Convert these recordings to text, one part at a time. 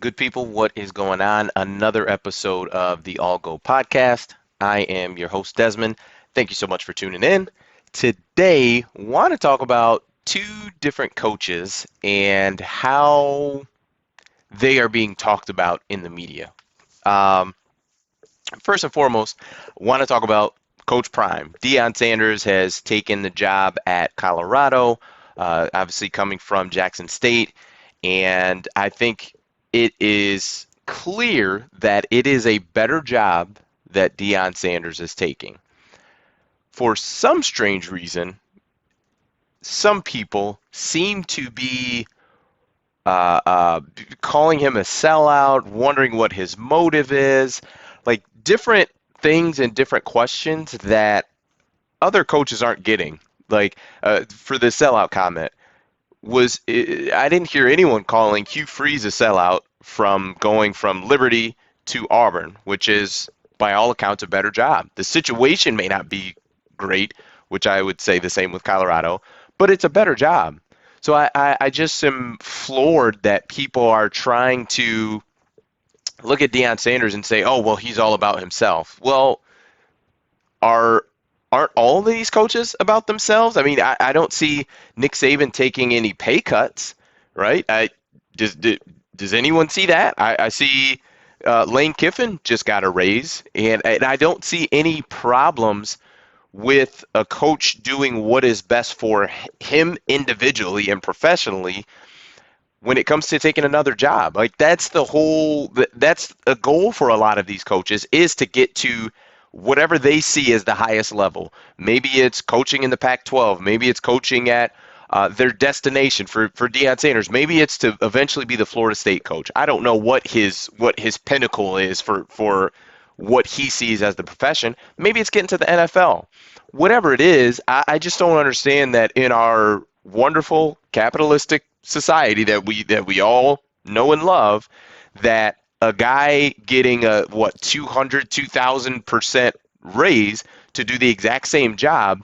Good people, what is going on? Another episode of the All Go podcast. I am your host, Desmond. Thank you so much for tuning in. Today, want to talk about two different coaches and how they are being talked about in the media. Um, First and foremost, want to talk about Coach Prime. Deion Sanders has taken the job at Colorado, obviously coming from Jackson State, and I think it is clear that it is a better job that Deion Sanders is taking. For some strange reason, some people seem to be uh, uh, calling him a sellout, wondering what his motive is, like different things and different questions that other coaches aren't getting. Like for the sellout comment, I didn't hear anyone calling Hugh Freeze a sellout from going from Liberty to Auburn, which is by all accounts a better job. The situation may not be great, which I would say the same with Colorado, but it's a better job. So I just am floored that people are trying to look at Deion Sanders and say, oh, well, he's all about himself. Well, are aren't all of these coaches about themselves? I mean, I don't see Nick Saban taking any pay cuts, right? Does, does anyone see that? I see Lane Kiffin just got a raise, and I don't see any problems with a coach doing what is best for him individually and professionally when it comes to taking another job. Like that's a goal for a lot of these coaches is to get to whatever they see as the highest level. Maybe it's coaching in the Pac-12. Maybe it's coaching at their destination for Deion Sanders. Maybe it's to eventually be the Florida State coach. I don't know what his pinnacle is for what he sees as the profession. Maybe it's getting to the NFL. Whatever it is, I just don't understand that in our wonderful capitalistic society that we all know and love, that a guy getting a 2,000% raise to do the exact same job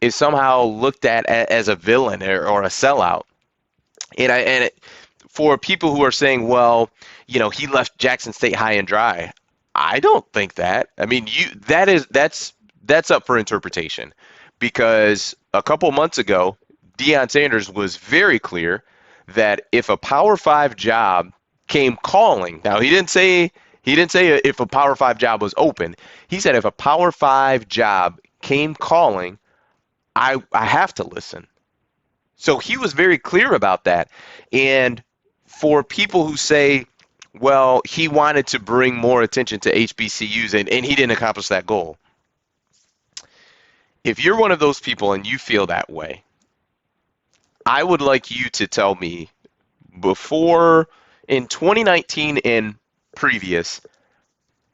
is somehow looked at as a villain or a sellout. For people who are saying, well, he left Jackson State high and dry, I don't think that. I mean, that's up for interpretation, because a couple months ago, Deion Sanders was very clear that if a Power Five job came calling, now he didn't say if a Power Five job was open. He said if a Power Five job came calling, I have to listen. So he was very clear about that. And for people who say, well, he wanted to bring more attention to HBCUs and he didn't accomplish that goal. If you're one of those people and you feel that way, I would like you to tell me before in 2019 and previous,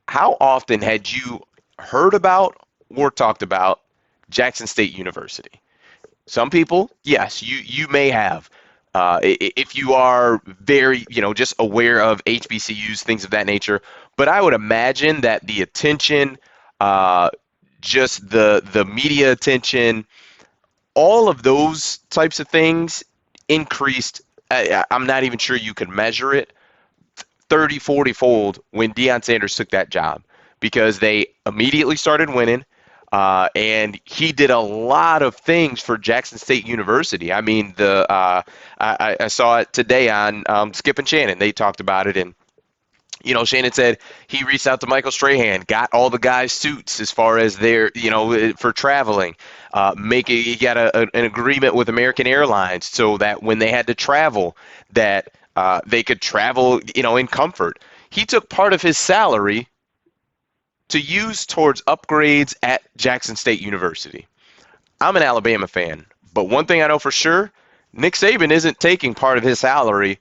how often had you heard about or talked about Jackson State University? Some people, yes, you may have. If you are very, just aware of HBCUs, things of that nature. But I would imagine that the attention, just the media attention, all of those types of things increased. I'm not even sure you could measure it 30, 40 fold when Deion Sanders took that job, because they immediately started winning. And he did a lot of things for Jackson State University. I mean, I saw it today on Skip and Shannon. They talked about it, and Shannon said he reached out to Michael Strahan, got all the guys suits as far as their, for traveling. He got an agreement with American Airlines so that when they had to travel, that they could travel, in comfort. He took part of his salary to use towards upgrades at Jackson State University. I'm an Alabama fan, but one thing I know for sure, Nick Saban isn't taking part of his salary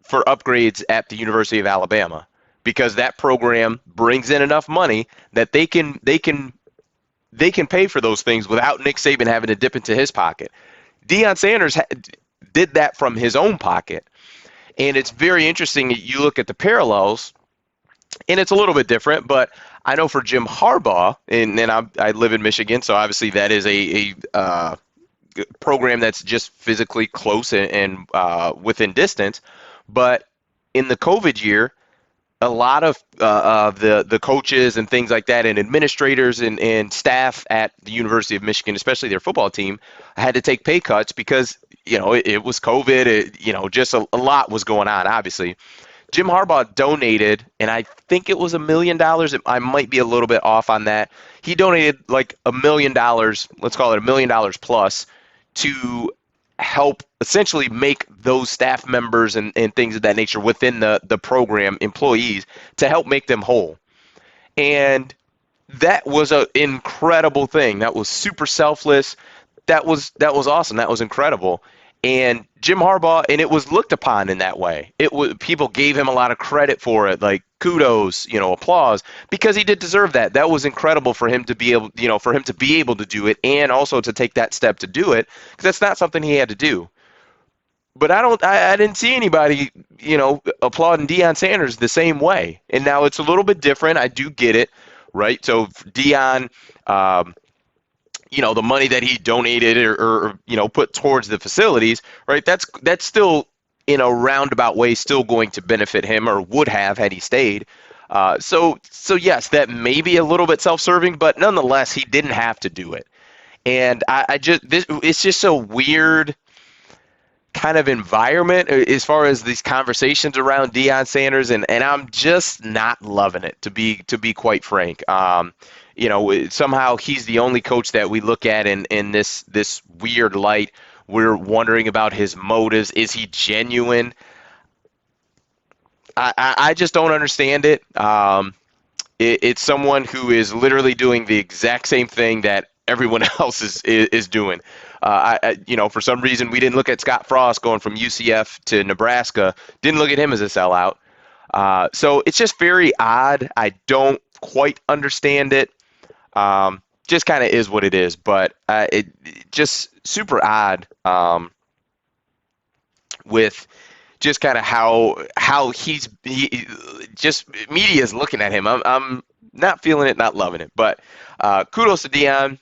for upgrades at the University of Alabama, because that program brings in enough money that they can pay for those things without Nick Saban having to dip into his pocket. Deion Sanders did that from his own pocket, and it's very interesting. You look at the parallels, and it's a little bit different, but I know for Jim Harbaugh, and I live in Michigan, so obviously that is a program that's just physically close and within distance. But in the COVID year, a lot of the coaches and things like that and administrators and staff at the University of Michigan, especially their football team, had to take pay cuts because, it was COVID. Just a lot was going on, obviously. Jim Harbaugh donated, and I think it was $1 million. I might be a little bit off on that. He donated like $1 million, let's call it $1 million plus, to help essentially make those staff members and things of that nature within the program, employees, to help make them whole. And that was an incredible thing. That was super selfless. That was awesome. That was incredible. And Jim Harbaugh, and it was looked upon in that way. People gave him a lot of credit for it, like kudos, applause, because he did deserve that. That was incredible for him to be able, to do it, and also to take that step to do it, because that's not something he had to do. But I didn't see anybody, applauding Deion Sanders the same way. And now it's a little bit different. I do get it, right? So Deion, the money that he donated or put towards the facilities, right? That's still in a roundabout way still going to benefit him, or would have had he stayed. So yes, that may be a little bit self-serving, but nonetheless, he didn't have to do it. And it's just a weird kind of environment as far as these conversations around Deion Sanders, and I'm just not loving it, to be quite frank. Somehow he's the only coach that we look at in this weird light. We're wondering about his motives. Is he genuine? I just don't understand it. It's someone who is literally doing the exact same thing that everyone else is doing. For some reason, we didn't look at Scott Frost going from UCF to Nebraska. Didn't look at him as a sellout. So it's just very odd. I don't quite understand it. Just kind of is what it is, but it just super odd with just kind of how he just media is looking at him. I'm not feeling it, not loving it, but kudos to Deion.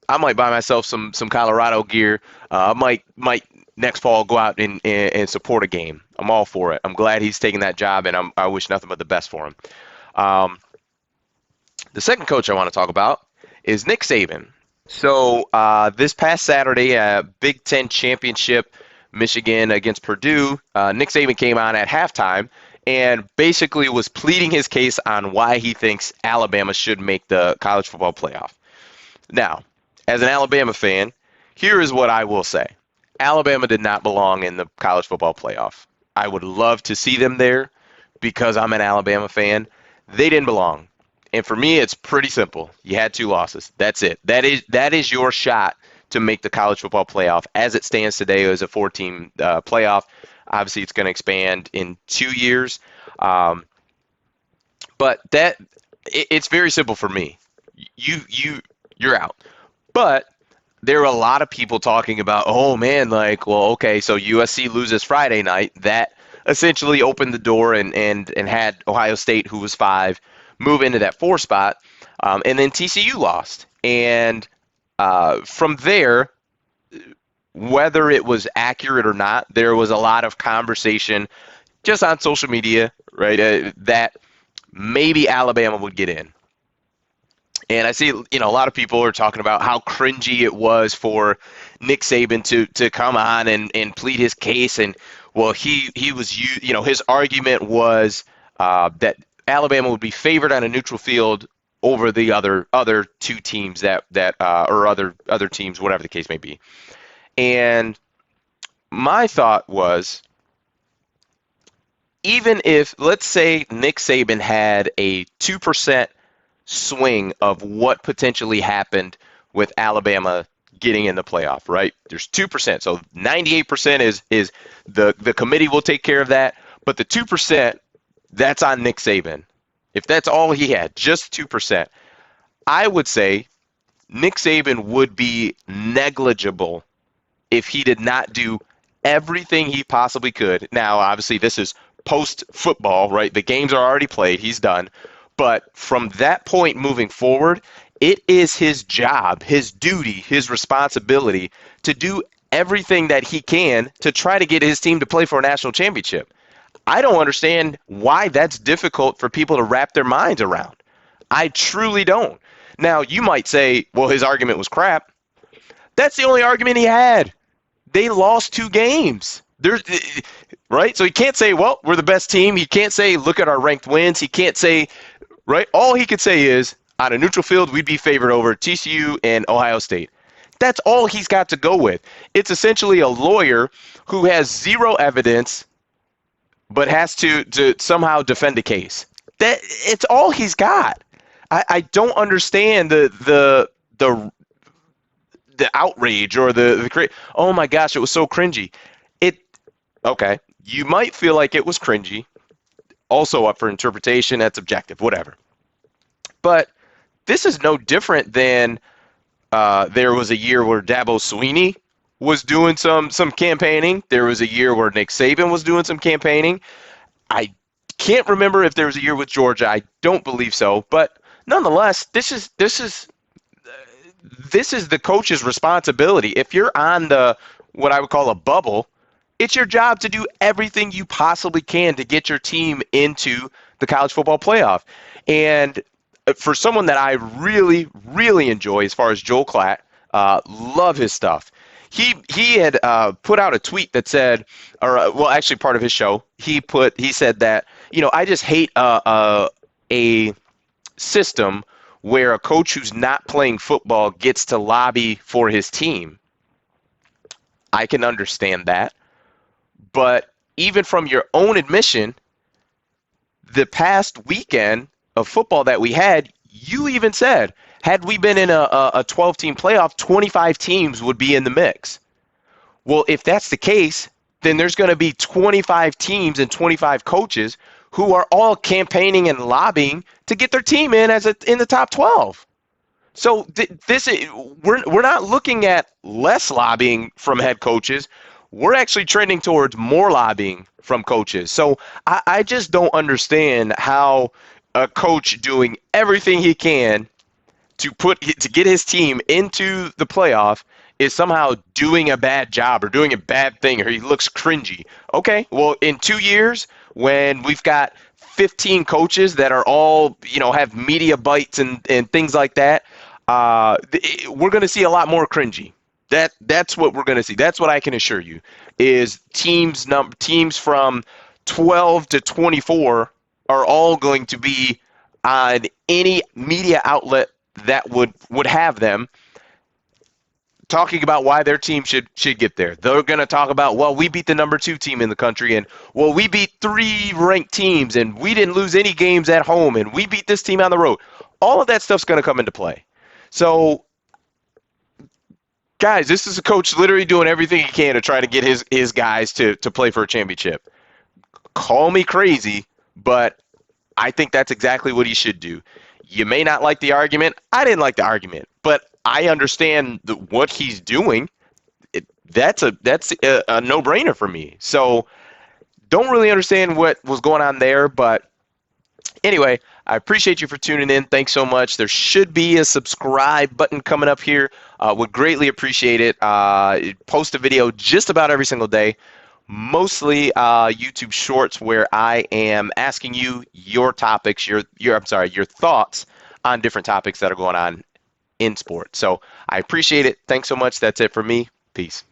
I might buy myself some Colorado gear. I might next fall go out and support a game. I'm all for it. I'm glad he's taking that job, and I wish nothing but the best for him. The second coach I want to talk about is Nick Saban. So this past Saturday, Big Ten Championship, Michigan against Purdue, Nick Saban came on at halftime and basically was pleading his case on why he thinks Alabama should make the college football playoff. Now, as an Alabama fan, here is what I will say. Alabama did not belong in the college football playoff. I would love to see them there because I'm an Alabama fan. They didn't belong. And for me, it's pretty simple. You had 2 losses. That's it. That is your shot to make the college football playoff. As it stands today, as a 4-team playoff. Obviously, it's going to expand in 2 years. But it's very simple for me. You're out. But there are a lot of people talking about, oh man, okay, so USC loses Friday night. That essentially opened the door and had Ohio State, who was 5, move into that 4 spot. And then TCU lost. And from there, whether it was accurate or not, there was a lot of conversation just on social media, right, that maybe Alabama would get in. And I see, a lot of people are talking about how cringy it was for Nick Saban to come on and plead his case. And, well, he was, his argument was that Alabama would be favored on a neutral field over the other 2 teams that or other teams, whatever the case may be. And my thought was, even if, let's say, Nick Saban had a 2% swing of what potentially happened with Alabama getting in the playoff, right? There's 2%. So 98% is the committee will take care of that. But the 2%, that's on Nick Saban. If that's all he had, just 2%, I would say Nick Saban would be negligible if he did not do everything he possibly could. Now, obviously, this is post-football, right? The games are already played. He's done. But from that point moving forward, it is his job, his duty, his responsibility to do everything that he can to try to get his team to play for a national championship. I don't understand why that's difficult for people to wrap their minds around. I truly don't. Now, you might say, well, his argument was crap. That's the only argument he had. They lost 2 games. There's right? So he can't say, well, we're the best team. He can't say, look at our ranked wins. He can't say, right? All he could say is, on a neutral field, we'd be favored over TCU and Ohio State. That's all he's got to go with. It's essentially a lawyer who has zero evidence but has to somehow defend a case. It's all he's got. I don't understand the outrage or oh my gosh, it was so cringy. It okay. You might feel like it was cringy. Also up for interpretation. That's objective. Whatever. But this is no different than there was a year where Dabo Sweeney was doing some campaigning. There was a year where Nick Saban was doing some campaigning. I can't remember if there was a year with Georgia. I don't believe so. But nonetheless, this is the coach's responsibility. If you're on what I would call a bubble, it's your job to do everything you possibly can to get your team into the college football playoff. And for someone that I really, really enjoy as far as Joel Klatt, love his stuff. He had put out a tweet that said, well, actually part of his show, he said that, I just hate a system where a coach who's not playing football gets to lobby for his team. I can understand that. But even from your own admission, the past weekend of football that we had, you even said, had we been in a 12-team playoff, 25 teams would be in the mix. Well, if that's the case, then there's going to be 25 teams and 25 coaches who are all campaigning and lobbying to get their team in in the top 12. So we're not looking at less lobbying from head coaches. We're actually trending towards more lobbying from coaches. So I just don't understand how a coach doing everything he can to get his team into the playoff is somehow doing a bad job or doing a bad thing, or he looks cringy. Okay, well, in 2 years, when we've got 15 coaches that are all, have media bites and things like that, we're going to see a lot more cringy. That's what we're going to see. That's what I can assure you is teams from 12 to 24 are all going to be on any media outlet that would have them talking about why their team should get there. They're going to talk about, well, we beat the number 2 team in the country, and, well, we beat 3 ranked teams, and we didn't lose any games at home, and we beat this team on the road. All of that stuff's going to come into play. So, guys, this is a coach literally doing everything he can to try to get his guys to play for a championship. Call me crazy, but I think that's exactly what he should do. You may not like the argument. I didn't like the argument, but I understand what he's doing. That's a no-brainer for me. So don't really understand what was going on there, but anyway, I appreciate you for tuning in. Thanks so much. There should be a subscribe button coming up here. Would greatly appreciate it. Post a video just about every single day. Mostly YouTube Shorts, where I am asking you your topics, your thoughts on different topics that are going on in sports. So I appreciate it. Thanks so much. That's it for me. Peace.